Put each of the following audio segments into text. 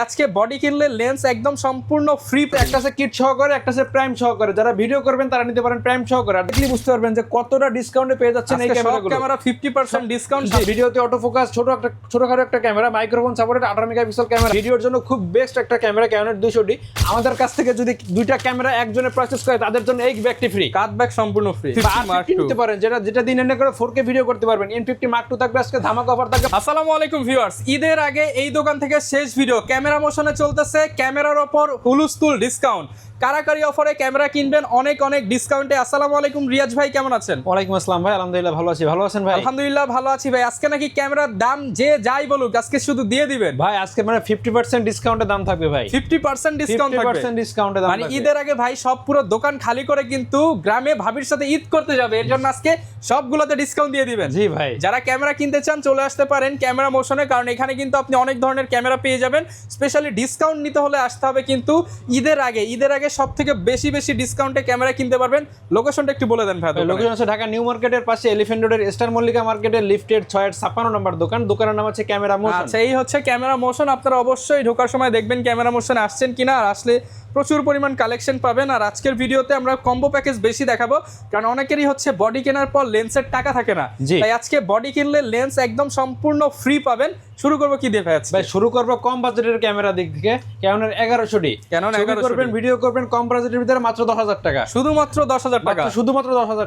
আজকে বডি কিনলে লেন্স একদম সম্পূর্ণ ফ্রি। একটা আছে কিট সহকারে, একটা আছে প্রাইম সহকারে। যারা ভিডিও করবেন তারা নিতে পারেন প্রাইম সহকারে। আর দেখলে বুঝতে পারবেন যে কতটা ডিসকাউন্টে পেয়ে যাচ্ছেন এই ক্যামেরাগুলো। Camera 50% discount. ভিডিওতে অটো ফোকাস, ছোটখাটো একটা camera, microphone supported 18 megapixel camera. ভিডিওর জন্য খুব বেস্ট একটা ক্যামেরা ক্যানন 200D। আমাদের কাছ থেকে যদি দুইটা ক্যামেরা একজনে পারচেজ করে তাদের জন্য এই ব্যাগটি ফ্রি, কাট ব্যাগ সম্পূর্ণ ফ্রি। নিতে পারেন যেটা দিন এনে করে 4K ভিডিও করতে পারবেন। N50 Mark II থাকবে, আজকে ধামাকা অফার থাকবে। আসসালামু আলাইকুম ভিউয়ার্স, ঈদের আগে এই দোকান থেকে শেষ ভিডিও। ক্যামেরা মোশনে চলতেছে ক্যামেরার ওপর হুলস্থুল ডিসকাউন্ট। কারাকারি অফারে ক্যামেরা কিনবেন অনেক অনেক ডিসকাউন্টে। আসসালামু আলাইকুম রিয়াজ ভাই, কেমন আছেন? ওয়ালাইকুম আসসালাম ভাই, আলহামদুলিল্লাহ ভালো আছি। ভালো আছেন ভাই? আলহামদুলিল্লাহ ভালো আছি ভাই। আজকে নাকি ক্যামেরার দাম যে যাই বলুক আজকে শুধু দিয়ে দিবেন ভাই। আজকে মানে 50% ডিসকাউন্টের দাম থাকবে ভাই। 50% ডিসকাউন্ট থাকবে। 50% ডিসকাউন্টের দাম মানে থাকবে। ঈদের আগে ভাই সব পুরো দোকান খালি করে কিন্তু গ্রামে ভাবির সাথে ঈদ করতে যাবে, এর জন্য আজকে সবগুলোতে ডিসকাউন্ট দিয়ে দিবেন। জি ভাই, যারা ক্যামেরা কিনতে চান চলে আসতে পারেন ক্যামেরা মোশনে, কারণ এখানে কিন্তু আপনি অনেক ধরনের ক্যামেরা পেয়ে যাবেন। স্পেশালি ডিসকাউন্ট নিতে হলে আসতে হবে কিন্তু ঈদের আগে সব থেকে বেশি ডিসকাউন্টে ক্যামেরা কিনতে পারবেন। লোকেশনটা একটু বলে দেন ভাই। লোকেশন আছে ঢাকা নিউ মার্কেটের পাশে এলিফ্যান্ট রোডের স্টার মল্লিকা মার্কেটের লিফটের 656 নম্বর দোকান। দোকানের নাম আছে ক্যামেরা মোশন। আচ্ছা, এই হচ্ছে ক্যামেরা মোশন। আপনারা অবশ্যই ঢোকার সময় দেখবেন ক্যামেরা মোশনে আসছেন কিনা, আর আসলে প্রচুর পরিমাণ কালেকশন পাবেন। আর আজকের ভিডিওতে আমরা কম্বো প্যাকেজ বেশি দেখাবো, কারণ অনেকেরই হচ্ছে বডি কেনার পর লেন্সের টাকা থাকে না। তাই আজকে বডি কিনলে লেন্স একদম সম্পূর্ণ ফ্রি পাবেন। শুরু করবো কি দিয়ে ভাই? শুরু করবো কম বাজেটের ক্যামেরা দিক থেকে। ক্যাননের 1100D। ক্যানন 1100 করবেন, ভিডিও করবেন কম বাজেটের ভিতরে মাত্র 10,000 টাকা। শুধুমাত্র 10,000 টাকা। শুধুমাত্র 10,000।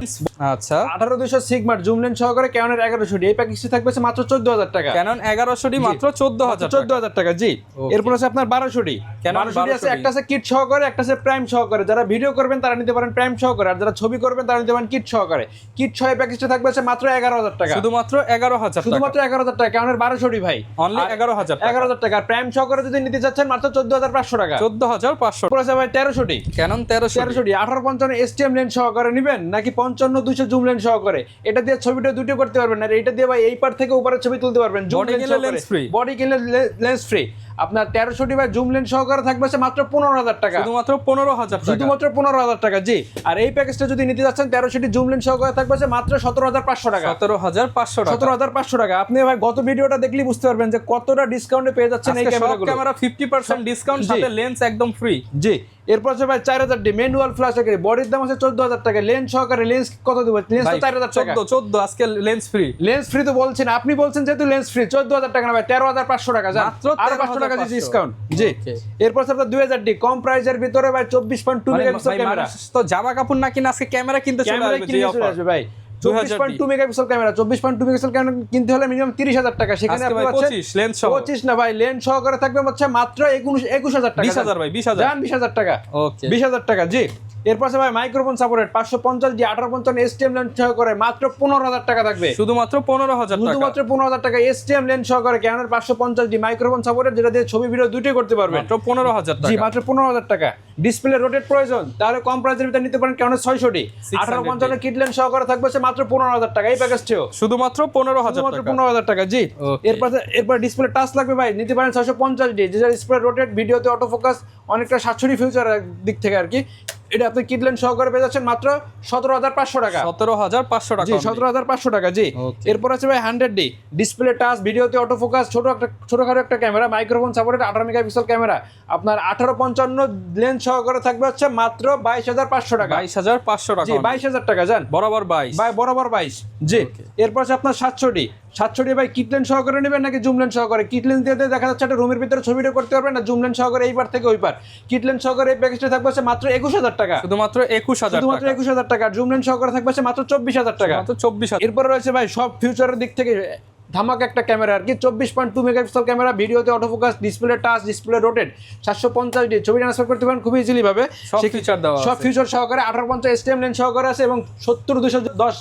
আচ্ছা, 18200 সিগমার জুম লেন্স সহকারে ক্যাননের 1100D। এই প্যাকেজটি থাকবে মাত্র 14,000 টাকা। ক্যানন 1100D মাত্র 14,000 টাকা। জি, এরপর আছে আপনার 1200D। 1200D আছে, একটা আছে কিট সহকারে, একটা আছে প্রাইম সহকারে। যারা ভিডিও করবেন তারা নিতে পারেন প্রাইম সহকারে, আর যারা ছবি করবেন তারা নিতে পারেন কিট সহকারে। কিট সহ প্যাকেজটা থাকবে মাত্র 11,000 টাকা। শুধুমাত্র 11,000 শুধুমাত্র 11,000 টাকা ক্যাননের 1200D ভাই। অনলি 11,000 টাকা। প্রাইম সহকারে যদি নিতে চাচ্ছেন মাত্র 14,500 টাকা। 14,500। এরপর আছে ভাই 1300D। Canon 1300D 1855 STM lens সহকারে নেবেন নাকি 55-200 জুম লেন্স সহকারে? এটা দিয়ে ছবিটা দুটো করতে পারবেন, আর এটা দিয়ে ভাই এই পার থেকে উপরের ছবি তুলতে পারবেন। জুম লেন্স ফ্রি, বডি কিনলে লেন্স ফ্রি। আপনার 1300D ভাই জুম লেন্স সহকারে থাকবে মাত্র 15,000 টাকা। শুধুমাত্র 15,000 টাকা। শুধুমাত্র 15,000 টাকা। জি, আর এই প্যাকেজটা যদি নিতে যাচ্ছেন 1300D জুম লেন্স সহকারে থাকবে মাত্র 17,500 টাকা। 17,500 টাকা। 17,500 টাকা। আপনি ভাই গত ভিডিওটা দেখলেই বুঝতে পারবেন যে কতটা ডিসকাউন্টে পেয়ে যাচ্ছেন এই ক্যামেরাগুলো। ক্যামেরা 50% ডিসকাউন্ট, সাথে লেন্স একদম ফ্রি। জি, এরপর আছে ভাই 4000D ম্যানুয়াল ফ্ল্যাশ। বডির দাম আছে 14,000 টাকা। লেন্স সহকারে লেন্স কত দিব? লেন্স তো 4,000 টাকা। 14 আজকে লেন্স ফ্রি। লেন্স ফ্রি তো বলছেন আপনি, বলছেন যেহেতু লেন্স ফ্রি 14,000 টাকা না ভাই, 13,500 টাকা। মাত্র আর 500 টাকা ডিসকাউন্ট। জি, এরপর আছে 2000D কম প্রাইসের ভিতরে ভাই 24.2 মেগাপিক্সেল ক্যামেরা। তো জামা কাপড় না কিনে আজকে ক্যামেরা কিনতে চলে আসবে ভাই। 24.2 মেগাপিক্সেল ক্যামেরা। 24.2 মেগাপিক্সেল ক্যামেরা কিনতে হলে মিনিমাম 30,000 টাকা। সেখানে আপনি পাচ্ছেন 25 লেন্স সহ। 25 না ভাই, লেন্স সহকারে থাকবে মাত্র 21,000 টাকা। 20,000 ভাই, 20,000 জান 20,000 টাকা। ওকে, 20,000 টাকা। জি, এরপর আছে ভাই microphone supported 550D 1855 STM lens সহকারে মাত্র 15,000 টাকা থাকবে। শুধুমাত্র 15,000 টাকা। শুধুমাত্র 15,000 টাকা। STM লেন্স সহকারে ক্যাননের 550D মাইক্রোফোন সাপোর্টেড, যেটা দিয়ে ছবি ভিডিও দুটোই করতে পারবেন। মাত্র 15,000 টাকা। জি, মাত্র 15,000 টাকা। ডিসপ্লে রোটেট প্রয়োজন তাহলে কম প্রাইসের ভিতরে নিতে পারেন ক্যানন 600D 1855 কিট লেন্স সহকারে থাকবে মাত্র 15,000 টাকা। এই প্যাকেজটিও শুধুমাত্র 15,000 টাকা। 15,000 টাকা। জি, এরপর ডিসপ্লে টাচ লাগবে ভাই, নিতে পারেন 650D, যেটা ডিসপ্লে রোটেট, ভিডিওতে অটো ফোকাস, অনেকটা সাশ্রয়ী ফিউচার দিক থেকে আর কি। এটা আপনি কিট লেন্স সহকারে পেয়ে যাচ্ছেন মাত্র 17,500 টাকা। 17,500 টাকা। জি, 17,500 টাকা। জি, এরপর আছে ভাই 100D ডিসপ্লে টাচ, ভিডিওতে অটো ফোকাস, ছোটখাটো একটা camera, microphone supported 18 megapixel camera. আপনার 1855 লেন্স সহকারে থাকবে মাত্র 22,500 টাকা। 22,500 টাকা। জি, 22,000 টাকা। জান বরাবর 22 ভাই, বরাবর 22। জি, এরপর আছে আপনার 700D ভাই কিট লেন্স সহকারে নেবেন নাকি জুম লেন্স সহকারে? কিট লেন্স দিয়ে দেখা যাচ্ছে একটা রুমের ভিতরে ছবিটা করতে পারবেন, না জুম লেন্স সহকারে এই পার থেকে ওই পার। কিট লেন্স সহকারে এই প্যাকেজটা থাকবে মাত্র 21,000 টাকা। শুধুমাত্র 21,000 টাকা। শুধুমাত্র 21,000 টাকা। জুম লেন্স সহকারে থাকবে মাত্র 24,000 টাকা। মাত্র 24,000। এরপর রয়েছে ভাই সব ফিউচারের দিক থেকে ধামাকা একটা ক্যামেরা আর কি। 24.2 মেগাপিক্সেল ক্যামেরা, ভিডিওতে auto focus, display touch, display rotate, 750D ছবি ট্রান্সফার করতে পারেন খুব ইজিলি ভাবে। সব ফিচার দেওয়া আছে, সব ফিচার সহকারে। 1850 STM লেন্স সহকারে আছে এবং 70-210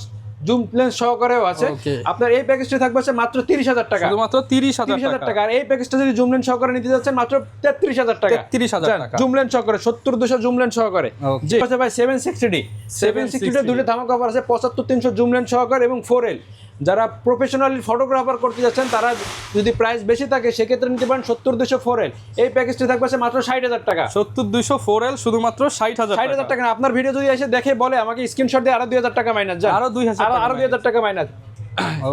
জুম লেন্স সহকারেও আছে। আপনার এই প্যাকেজটা থাকবে মাত্র 30,000 টাকা। শুধুমাত্র 30,000 টাকা। আর এই প্যাকেজটা যদি জুম লেন্স সহকারে নিতে যাচ্ছেন মাত্র 33,000 টাকা। 33,000 টাকা জুম লেন্স সহকারে, 70-200 জুম লেন্স সহকারে। জি, আছে ভাই 760D দুটো ধামাকা অফার আছে 75-300 জুম লেন্স সহকারে এবং 4L। যারা প্রফেশনালি ফটোগ্রাফার করতে যাচ্ছেন তারা যদি প্রাইস বেশি থাকে সেক্ষেত্রে নিতে পারেন 70-200 4L। এই প্যাকেজটি থাকবে মাত্র 60,000 টাকা। 70-200 4L শুধুমাত্র 60,000 টাকা। আপনার ভিডিও যদি এসে দেখে বলে আমাকে স্ক্রিনশট দিয়ে আরো 2,000 টাকা মাইনাস, যান আরো 2,000 টাকা মাইনাস।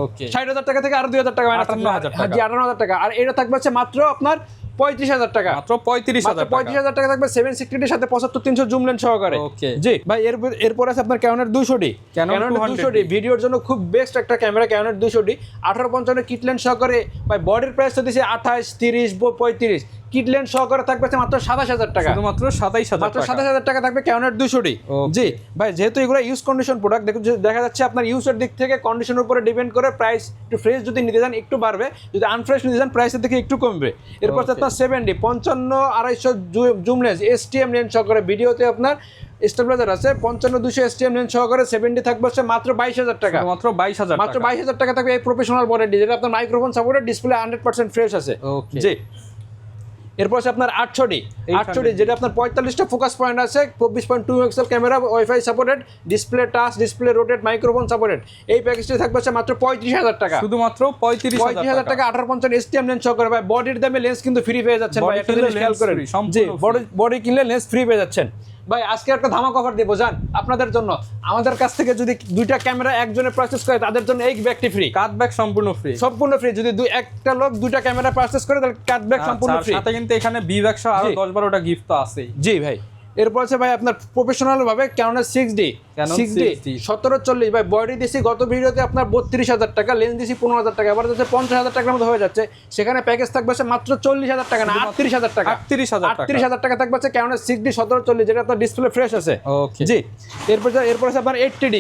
ওকে, 60,000 টাকা থেকে আরো 2,000 টাকা মাইনাস, 58,000 টাকা। জি, 58,000 টাকা। আর এটা থাকবে মাত্র আপনার 35,000 টাকা। মাত্র 35,000 টাকা। 35,000 টাকা থাকবে 760 সাথে 75-300 জুম লেন্স সহকারে। ওকে জি ভাই, এরপর আছে আপনার ক্যাননের 200D। ক্যাননের 200D ভিডিওর জন্য খুব বেস্ট একটা ক্যামেরা, ক্যাননের 200D 1855 কিট লেন্স সহকারে। ভাই বডির প্রাইস তো দিছে 28, 30, 35, কিট লেন্স সহকারে থাকবে মাত্র 27,000 টাকা। শুধুমাত্র 27,000 মাত্র 27,000 টাকা থাকবে ক্যাননের 200D। জি ভাই, যেহেতু এগুলো ইউজ কন্ডিশন প্রোডাক্ট, দেখা যাচ্ছে আপনার ইউজের দিক থেকে কন্ডিশনের উপরে ডিপেন্ড করে প্রাইস। একটু ফ্রেশ যদি নিতে চান একটু বাড়বে, যদি আনফ্রেশ নিতে চান প্রাইসের দিকে একটু কমবে। এরপর আপনার 70 55-250 জুম লেন্স STM লেন্স সহকারে। ভিডিওতে আপনার স্টেবিলাইজার আছে 55-200 STM লেন্স সহকারে। 70 থাকবে হচ্ছে মাত্র 22,000 টাকা। মাত্র 22,000 মাত্র 22,000 টাকা থাকবে এই প্রফেশনাল বডি, যেটা আপনার মাইক্রোফোন সাপোর্টেড, ডিসপ্লে 100% ফ্রেশ আছে। ওকে জি। এরপর আছে আপনার 800D, যেটা আপনার 45টা ফোকাস পয়েন্ট আছে, 24.2 megapixel camera, wifi supported, display touch, display rotate, microphone supported. এই প্যাকেজটি থাকবে হচ্ছে মাত্র 35,000 টাকা। শুধুমাত্র 35,000 টাকা 1855 STM লেন্স সহকারে। ভাই বডির দামে লেন্স কিন্তু ফ্রি পেয়ে যাচ্ছেন ভাই, একটা জিনিস খেয়াল করেন। জি, বডি কিনলে লেন্স ফ্রি পেয়ে যাচ্ছেন। ভাই আজকে একটা ধামাকা অফার দেবো জান আপনাদের জন্য। আমাদের কাছ থেকে যদি দুইটা ক্যামেরা একজনে পারচেজ করে তাদের জন্য এই ব্যাগটি ফ্রি, কাট ব্যাগ সম্পূর্ণ ফ্রি। সম্পূর্ণ ফ্রি। যদি একটা লোক দুইটা ক্যামেরা পারচেজ করে তাহলে কাট ব্যাগ সম্পূর্ণ ফ্রি। সাথে কিন্তু এখানে বি ব্যাগ সহ আরো 10-12টা গিফট তো আছেই। জি ভাই। এরপর আছে ভাই আপনার প্রফেশনাল ভাবে ক্যানন 6D 1740। ভাই বডি দিছি গত ভিডিওতে আপনার 32,000 টাকা, লেন্স দিছি 15,000 টাকা, এবার যাচ্ছে 50,000 টাকার মতো হয়ে যাচ্ছে। সেখানে প্যাকেজ থাকবে মাত্র 40,000 টাকা না 38,000 টাকা। 38,000 টাকা থাকবে হচ্ছে ক্যানন 6D 1740, যেটা আপনার ডিসপ্লে ফ্রেশ আছে। ওকে জি। এরপর আছে আপনার 80D,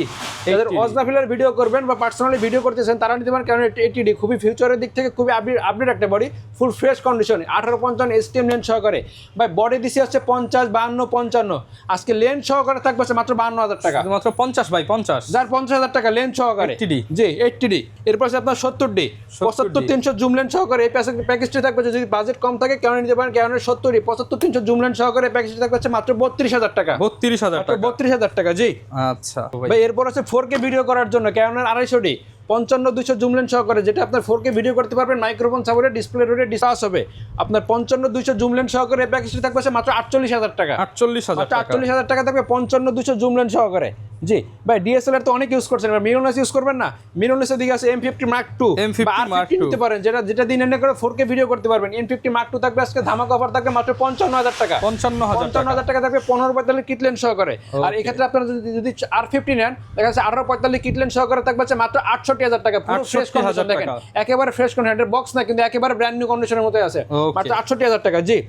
যাদের অজনাফিলার ভিডিও করবেন বা পার্সোনালি ভিডিও করতেছেন তারা নিতে পারেন ক্যানন 80D। খুবই ফিউচারের দিক থেকে খুবই আপডেট একটা body, full fresh condition, 1855 STM lens সহকারে। ভাই বডি দিছি হচ্ছে 50, 52, 55। আজকে লেন্স সহকারে থাকবে মাত্র 52,000 টাকা। মাত্র 50 বাই 50, যার 50,000 টাকা লেন্স সহকারে। 80D জি 80D। এরপর আছে আপনার 70D 75-300 জুম লেন্স সহকারে। এই প্যাকেজটি থাকবে, যদি বাজেট কম থাকে ক্যানন নিতে পারেন ক্যাননের 70D 75-300 জুম লেন্স সহকারে। প্যাকেজটি থাকবে মাত্র 32,000 টাকা। 32,000 টাকা। 32,000 টাকা। জি আচ্ছা ভাই। এরপর আছে 4K ভিডিও করার জন্য ক্যাননের 250D 55-200 জুম লেন্স সহকারে, যেটা আপনার 4K ভিডিও করতে পারবেন, মাইক্রোফোন সাপোর্টেড, ডিসপ্লে রোটেড, ডিসপ্লে হবে আপনার 55-200 জুম লেন্স সহকারে। এই প্যাকেজটি থাকবে মাত্র 48,000 টাকা। 48,000 টাকা থাকবে 55-200 জুম লেন্স সহকারে। জি ভাই, ডিএসএলআর তো অনেক ইউজ করছেন, মিররলেস ইউজ করবেন না? মিররলেসের দিকে আছে M50 Mark II বা R50 নিতে পারেন, যেটা দিন এনে করে 4K ভিডিও করতে পারবেন। M50 Mark II থাকবে আজকে ধামাকা অফার থাকবে মাত্র 55,000 টাকা। 55,000 টাকা থাকবে 15-45 কিট লেন্স সহকারে। আর এই ক্ষেত্রে আপনারা যদি R50 নেন, দেখা যাচ্ছে 18-45 কিট লেন্স সহকারে থাকবে মাত্র 68,000 টাকা। পুরো ফ্রেশ কন্ডিশন দেখেন, একেবারে ফ্রেশ কন্ডিশন, বক্স না কিন্তু একেবারে ব্র্যান্ড নিউ কন্ডিশনের মধ্যে আছে, মাত্র 68,000 টাকা। জি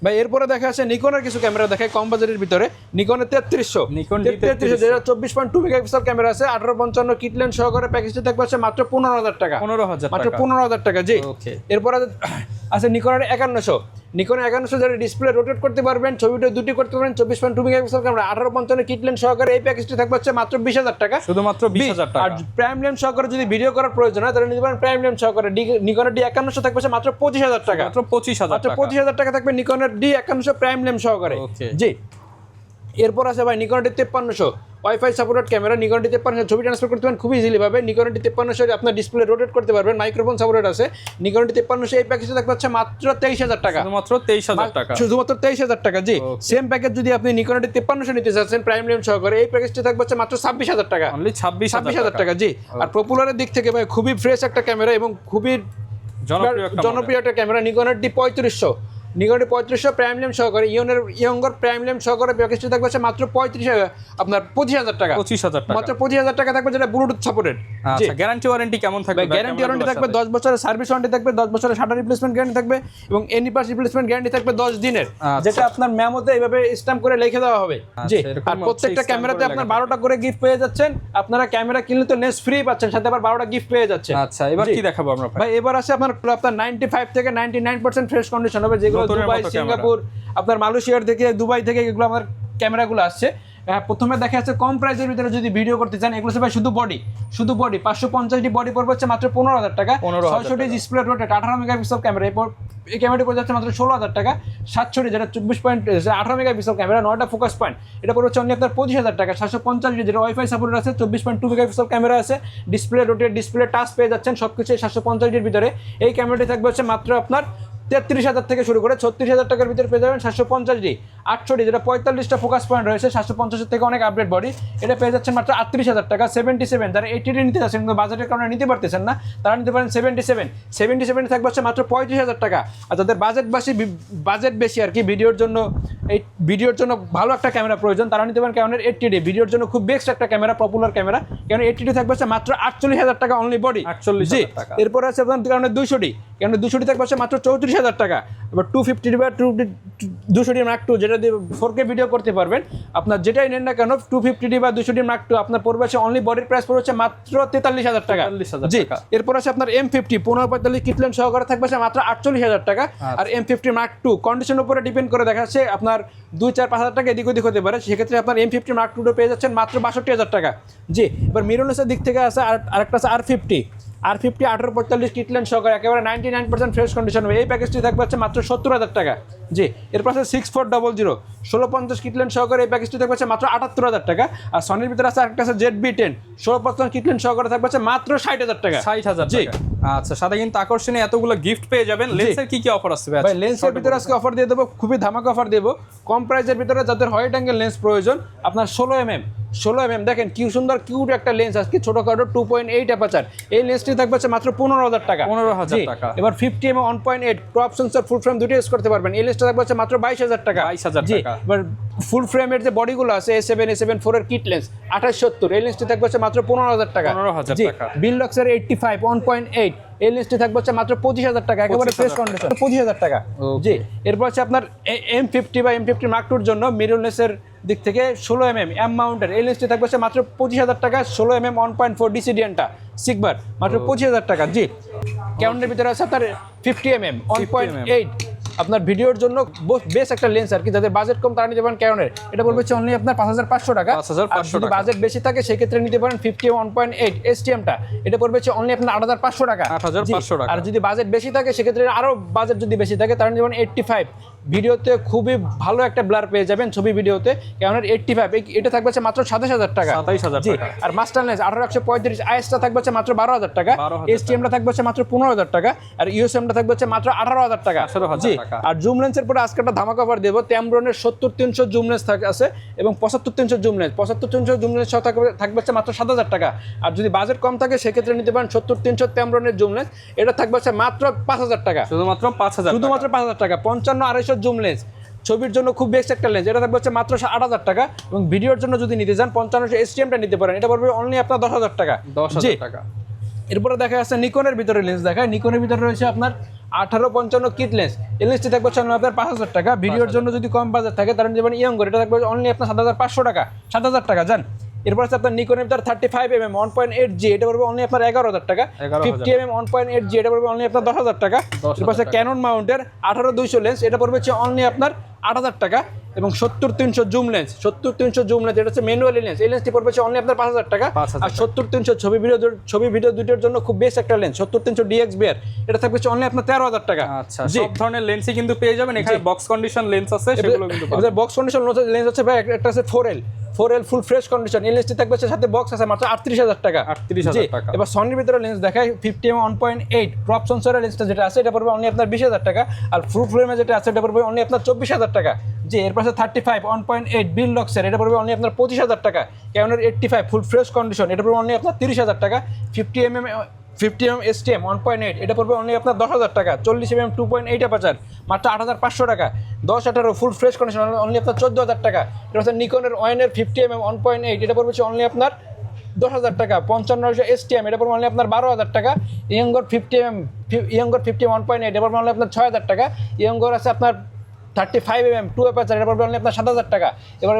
ভাই। এরপরে দেখা আছে নিকনের কিছু ক্যামেরা দেখায় কম বাজেটের ভিতরে। নিকনের 3300, যেটা 24.2 মেগাপিক্সেল ক্যামেরা আছে, 1855 কিট লেন্স সহকারে। প্যাকেজটি থাকবে মাত্র 15,000 টাকা। মাত্র 15,000 টাকা। জি। এরপরে আছে নিকনের 5100, নিকনের 5100 যেটা ডিসপ্লে রোটেট করতে পারবেন, ছবিটা দুটি করতে পারবেন, 24.2 মেগাপিক্সেল ক্যামেরা, 1855 কিট লেন্স সহকারে। এই প্যাকেজটি থাকবে মাত্র 20,000 টাকা। শুধুমাত্র 20,000 টাকা। আর প্রাইম লেন্স সহকারে যদি ভিডিও করার প্রয়োজন হয় তাহলে নিতে পারেন প্রাইম লেন্স সহকারে। নিকনের D5100 থাকবে মাত্র 25,000 টাকা। মাত্র 25,000 টাকা থাকবে নিকনের D5100 প্রাইম লেন্স সহকারে। জি। এরপর আছে ভাই Nikon D5300 wifi supported camera. Nikon D5300 ছবি ট্রান্সফার করতে পারেন খুবই ইজিলি ভাবে। নিকন D5300 আপনার ডিসপ্লে রোটেট করতে পারবেন, মাইক্রোফোন সাপোর্টেড আছে। নিকন D5300 এই প্যাকেজে থাকবে মাত্র 23,000 টাকা। শুধুমাত্র 23,000 টাকা। শুধুমাত্র 23,000 টাকা। জি। সেম প্যাকেজ যদি আপনি নিকন D5300 নিতে চাচ্ছেন প্রাইম লেন্স সহকারে, এই প্যাকেজটি থাকবে মাত্র 26,000 টাকা। অনলি 26,000 টাকা। জি। আর পপুলারের দিক থেকে ভাই খুবই ফ্রেশ একটা ক্যামেরা এবং খুবই জনপ্রিয় একটা ক্যামেরা, নিকনের D3500। Nikon D3500 prime lens সহকারে, ইয়ঙ্গর প্রাইম লেন্স সহকারে প্যাকেজটি থাকবে মাত্র 25,000 টাকা। 25,000 টাকা। মাত্র 25,000 টাকা থাকবে, যেটা ব্লুটুথ সাপোর্টেড। আচ্ছা, গ্যারান্টি ওয়ারেন্টি কেমন থাকবে? গ্যারান্টি ওয়ারেন্টি থাকবে 10 বছরের সার্ভিস ওয়ারেন্টি থাকবে, 10 বছরের শাটার রিপ্লেসমেন্ট গ্যারান্টি থাকবে এবং এনি পার্টস রিপ্লেসমেন্ট গ্যারান্টি থাকবে 10 দিনের, যেটা আপনার মেমোতে এইভাবে স্ট্যাম্প করে লিখে দেওয়া হবে। জি। আর প্রত্যেকটা ক্যামেরাতে আপনার 12টা করে গিফট পেয়ে যাচ্ছেন। আপনারা ক্যামেরা কিনলে তো লেন্স ফ্রি পাচ্ছেন, সাথে আবার 12টা গিফট পেয়ে যাচ্ছেন। আচ্ছা, এবার কি দেখাবো আমরা ভাই? এবার আছে আপনার 95 থেকে 99% ফ্রেশ কন্ডিশন হবে, যেগুলো দুবাই, সিঙ্গাপুর, আপনার মালয়েশিয়ার থেকে, দুবাই থেকে এগুলো আমার ক্যামেরাগুলো আসছে। প্রথমে দেখা যাচ্ছে কম প্রাইসের ভিতরে যদি ভিডিও করতে চান, এগুলো সবাই শুধু বডি 550 বডি পড়বে মাত্র 15,000 টাকা। 600 ডিসপ্লে রোটেট 18 মেগাপিক্সেল ক্যামেরা, এরপর এই ক্যামেরাটি পড়ে যাচ্ছে মাত্র 16,000 টাকা। 700 যেটা 18 মেগাপিক্সেল ক্যামেরা, 9টা ফোকাস পয়েন্ট, এটা পড়ে হচ্ছে অনলি আপনার 25,000 টাকা। 750 যেটা ওয়াইফাই সাপোর্টেড আছে, 24.2 মেগাপিক্সেল ক্যামেরা আছে, ডিসপ্লে রোটেট, ডিসপ্লে টাচ পেয়ে যাচ্ছেন, সবকিছু 750 এর ভিতরে। এই ক্যামেরাটি থাকবে মাত্র আপনার 33,000 থেকে শুরু করে 36,000 টাকার ভিতরে পেয়ে যাবেন 750D 800D, যেটা 45টা ফোকাস পয়েন্ট রয়েছে, 750 থেকে অনেক আপডেট বডি, এটা পেয়ে যাচ্ছেন মাত্র 38,000 টাকা। 77, যারা 80D নিতে যাচ্ছেন কিন্তু বাজেটের কারণে নিতে পারতেছেন না, তারা নিতে পারেন 77 থাকবে হচ্ছে মাত্র 35,000 টাকা। আর যাদের বাজেট বেশি আর কি, ভিডিওর জন্য ভালো একটা ক্যামেরা প্রয়োজন, তারা নিতে পারেন ক্যানোনের 80D, ভিডিওর জন্য খুব বেস্ট একটা camera, popular camera. Canon 80D থাকবে হচ্ছে মাত্র 48,000 টাকা অনলি বডি। 48,000 টাকা। এরপর আছে আপনার ক্যানোনের 200D, ক্যানোনের 200D থাকবে হচ্ছে মাত্র 34,000 টাকা। এবার 250D বা 200D Mark II, যেটা দিয়ে 4K ভিডিও করতে পারবেন, আপনার যেটাই নেন না কেন 250D বা 200D Mark II আপনার পড়বে হচ্ছে অনলি বডির প্রাইস পড়বে হচ্ছে মাত্র 43,000 টাকা। 43,000 জি। টাকা। এরপর আছে আপনার M50 1545 কিটলেন সহকারে থাকবে হচ্ছে মাত্র 48,000 টাকা। আর M50 Mark II কন্ডিশনের উপরে ডিপেন্ড করে দেখা যাচ্ছে আপনার 2-4-5,000 টাকা এদিক ওদিক হতে পারে, সেক্ষেত্রে আপনার M50 Mark II পেয়ে যাচ্ছেন মাত্র 62,000 টাকা। জি। এবার মিররলেসের দিক থেকে আছে আরেকটা আছে R50 1845 কিটলেন সহকারে একেবারে 99% ফ্রেশ কন্ডিশন হবে, এই প্যাকেজটি থাকবে হচ্ছে মাত্র 70,000 টাকা। জি। এরপর আছে 6400 1650 কিটলেন সহকারে, এই প্যাকেজটি থাকবে হচ্ছে মাত্র 78,000 টাকা। আর সনির ভিতরে আছে আরেকটা আছে ZB-10 1650 কিটলেন সহকারে থাকবে হচ্ছে মাত্র 60,000 টাকা। 60,000 জি। টাকা। আচ্ছা, সাথে কিন্তু আকর্ষণীয় এতগুলো গিফট পেয়ে যাবেন। লেন্সের কি অফার আছে ভাই? ভাই লেন্সের ভিতরে আজকে অফার দিয়ে দেবো, খুবই ধামাকা অফার দেবো কম প্রাইসের ভিতরে। যাদের হোয়াইট অ্যাঙ্গেল লেন্স প্রয়োজন, আপনার 16mm দেখেন কি সুন্দর কিউট একটা লেন্স, আজকে ছোটখাটো 2.8 অ্যাপারচার, এই লেন্সটি থাকবে হচ্ছে মাত্র 15,000 টাকা। 15,000 টাকা। এবার 50mm 1.8 ক্রপ সেন্সর ফুল ফ্রেম দুটো ইউজ করতে পারবেন, এই লেন্সটা থাকবে হচ্ছে মাত্র 22,000 টাকা। 22,000 জি। টাকা। এবার ফুল ফ্রেমের যে বডিগুলো আছে A7 এর কিট লেন্স 2870, এই লেন্সটি থাকবে হচ্ছে মাত্র 15,000 টাকা। 15,000 জি। টাকা। বিলডক্সের 85 1.8, এই লেন্সটি থাকবে হচ্ছে মাত্র 25,000 টাকা, একেবারে ফ্রেশ 25,000 কন্ডিশন 25,000 টাকা। জি। এরপর হচ্ছে আপনার M50 বা M50 Mark II জন্য মিররলেসের দিক থেকে 16mm এম মাউন্টের, এই লেন্সটি থাকবে হচ্ছে মাত্র 25,000 টাকা। 16mm 1.4 ডিসিডিয়ানটা সিগমার মাত্র 25,000 টাকা। জি। ক্যানোনের ভিতরে আছে আপনার 50mm 1.8, আপনার ভিডিওর জন্য বেস্ট একটা লেন্স আর কি, যাদের বাজেট কম তারা নিতে পারেন ক্যানোনের, এটা পড়বে হচ্ছে অনলি আপনার 5,500 টাকা। 5,500 যদি টাকা। বাজেট বেশি থাকে সেক্ষেত্রে নিতে পারেন 50mm 1.8 STMটা, এটা পড়বে হচ্ছে অনলি আপনার 8,500 টাকা। 8,500 টাকা। আর যদি বাজেট বেশি থাকে সেক্ষেত্রে আরো বাজেট যদি বেশি থাকে তারা নিতে পারেন 85, ভিডিওতে খুবই ভালো একটা ব্লার পেয়ে যাবেন ছবি ভিডিওতে, ক্যানোনের 85 এটা থাকবে হচ্ছে মাত্র 27,000 টাকা। 27,000 জি। টাকা। আর মাস্টার লেন্স 1835 ISটা থাকবে হচ্ছে মাত্র 12,000 টাকা। 12,000 STMটা থাকবে হচ্ছে মাত্র 15,000 টাকা। আর USMটা থাকবে হচ্ছে মাত্র 18,000 টাকা। 18,000 জি। টাকা। আর জুম লেন্সের পরে আজকে একটা ধামাকা অফার দেবো, Tamron's 70-300 জুম লেন্স আছে এবং 75-300 জুম লেন্স, 75-300 জুম লেন্স সহ থাকবে হচ্ছে মাত্র 7,000 টাকা। আর যদি বাজেট কম থাকে সেক্ষেত্রে নিতে পারেন 70-300 Tamron's জুম লেন্স, এটা থাকবে হচ্ছে মাত্র 5,000 টাকা। শুধুমাত্র 5,000 শুধুমাত্র 5,000 টাকা। 55-250 জুম লেন্স, ছবির জন্য খুব বেস্ট একটা লেন্স, এটা থাকবে হচ্ছে মাত্র 8,000 টাকা। এবং ভিডিওর জন্য যদি নিতে চান 55 STMটা নিতে পারেন, এটা পড়বে অনলি আপনার 10,000 টাকা। 10,000 টাকা। এরপরে দেখা যাচ্ছে নিকনের ভিতরে লেন্স দেখায়, নিকনের ভিতরে রয়েছে আপনার 1855 কিট লেন্স, এই লেন্সটি থাকবে হচ্ছে আপনার 5,000 টাকা। ভিডিওর জন্য যদি কম বাজেট থাকে তারা যেমন ইয়ঙ্গর, এটা থাকবে অনলি আপনার 7,500 টাকা, 7,000 টাকা জান। এরপর আছে আপনার নিকনের ভিতরে 35mm 1.8G, এটা পড়বে অনলি আপনার 11,000 টাকা। 50mm 1.8G, এটা পড়বে অনলি আপনার 10,000 টাকা। এরপর আছে ক্যানন মাউন্টের 18-200 লেন্স, এটা পড়বে হচ্ছে অনলি আপনার 8,000 টাকা। এবং 70-300 জুম লেন্স, 70-300 জুম লেন্স, এটা হচ্ছে ম্যানুয়ালি লেন্স, এই লেন্সটি পড়বে হচ্ছে অনলি আপনার 5,000 টাকা। 5,000 আর 70-300 ছবি ভিডিও দুটোর জন্য খুব বেস্ট একটা লেন্স 70-300 DXBR, এটা থাকবে হচ্ছে অনলি আপনার 13,000 টাকা। আচ্ছা, সব ধরনের লেন্সই কিন্তু পেয়ে যাবেন এখানে। বক্স কন্ডিশন লেন্স আছে, সেগুলো কিন্তু পাবেন। এদের বক্স কন্ডিশন লেন্স আছে ভাই, একটা আছে 4L ফুল ফ্রেশ কন্ডিশন, এই লেন্সটি থাকবে হচ্ছে সাথে বক্স আছে মাত্র 38,000 টাকা। 38,000 টাকা। এবার সনির ভিতরে লেন্স দেখায় 50mm 1.8 ক্রপ সেন্সরের লেন্সটা যেটা আছে এটা পড়বে অনলি আপনার 20,000 টাকা। আর ফুল ফ্রেমে যেটা আছে এটা পড়বে অনলি আপনার 24,000 টাকা। জি। এর পাশে 35 1.8 বিলডক্সের, এটা পড়বে অনলি আপনার 25,000 টাকা। ক্যানোনের 85 ফুল ফ্রেশ কন্ডিশন, এটা পড়বে অনলি আপনার 30,000 টাকা। 50mm STM 1.8, এটা পড়বে অনলি আপনার 10,000 টাকা। 40mm 2.8 অ্যাপারচার মাত্র 8,500 টাকা। 10-18 ফুল ফ্রেশ কন্ডিশন অনলি আপনার 14,000 টাকা। এটা হচ্ছে নিকনের ওয়াইনের 50mm 1.8, এটা পড়বে হচ্ছে অনলি আপনার 10,000 টাকা। 55 STM, এটা পড়বে অনলি আপনার 12,000 টাকা। ইয়ঙ্গর 50mm 1.8, এটা পড়বে অনলি আপনার 6,000 টাকা। ইয়ঙ্গর আছে আপনার 35mm 2 অ্যাপারচার, এটা পড়বে অনলি আপনার 7,000 টাকা।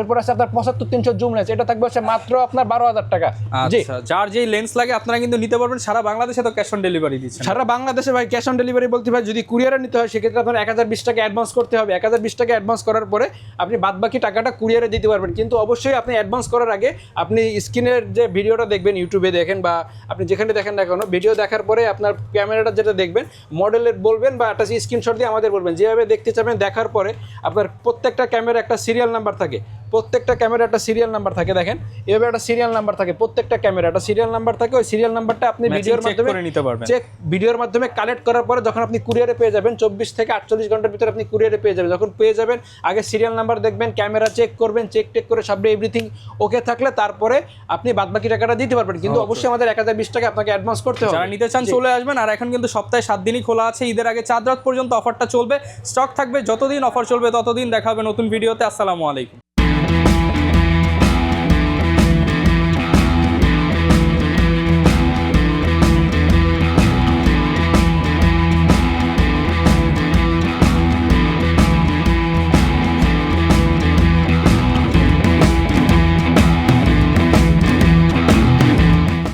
এরপর আছে আপনার 75-300 জুম লেন্স, এটা থাকবে হচ্ছে মাত্র আপনার 12,000 টাকা। জি। আচ্ছা, যার যেই লেন্স লাগে আপনারা কিন্তু নিতে পারবেন। সারা বাংলাদেশে তো ক্যাশ অন ডেলিভারি দিচ্ছেন। সারা বাংলাদেশে ভাই ক্যাশ অন ডেলিভারি বলতে ভাই যদি কুরিয়ারে নিতে হয় সেক্ষেত্রে আপনার 1,020 টাকা অ্যাডভান্স করতে হবে। 1,020 টাকা অ্যাডভান্স করার পরে আপনি বাদবাকি টাকাটা কুরিয়ারে দিতে পারবেন, কিন্তু অবশ্যই আপনি অ্যাডভান্স করার আগে আপনি স্ক্রিনের যে ভিডিওটা দেখবেন, ইউটিউবে দেখেন বা আপনি যেখানে দেখেন না কেন, ভিডিও দেখার পরে আপনার ক্যামেরাটা যেটা দেখবেন মডেলের বলবেন বা একটা স্ক্রিনশট দিয়ে আমাদের বলবেন, যেভাবে দেখতে চাবেন দেখার পরে আপনার প্রত্যেকটা ক্যামেরা একটা সিরিয়াল নাম্বার থাকে, প্রত্যেকটা ক্যামেরা একটা সিরিয়াল নাম্বার থাকে, দেখেন এভাবে একটা সিরিয়াল নাম্বার থাকে, প্রত্যেকটা ক্যামেরা একটা সিরিয়াল নাম্বার থাকে। ওই সিরিয়াল নাম্বারটা আপনি ভিডিওর মাধ্যমে নিতে পারবেন, ভিডিওর মাধ্যমে কালেক্ট করার পরে যখন আপনি কুরিয়ারে পেয়ে যাবেন 24 থেকে 48 ঘন্টার ভিতরে আপনি কুরিয়ারে পেয়ে যাবেন। যখন পেয়ে যাবেন আগে সিরিয়াল নাম্বার দেখবেন, ক্যামেরা চেক করবেন, চেক করে সব এভরিথিং ওকে থাকলে তারপরে আপনি বাদবাকি টাকাটা দিতে পারবেন। কিন্তু অবশ্যই আমাদের 1020 টাকা আপনাকে অ্যাডভান্স করতে হবে। যারা নিতে চান চলে আসবেন। আর এখন কিন্তু সপ্তাহে 7 দিনই খোলা আছে, ঈদের আগে 4 রাত পর্যন্ত অফারটা চলবে, স্টক থাকবে, যতদিন অফার চলবে ততদিন দেখা হবে নতুন ভিডিওতে। আসসালামু আলাইকুম।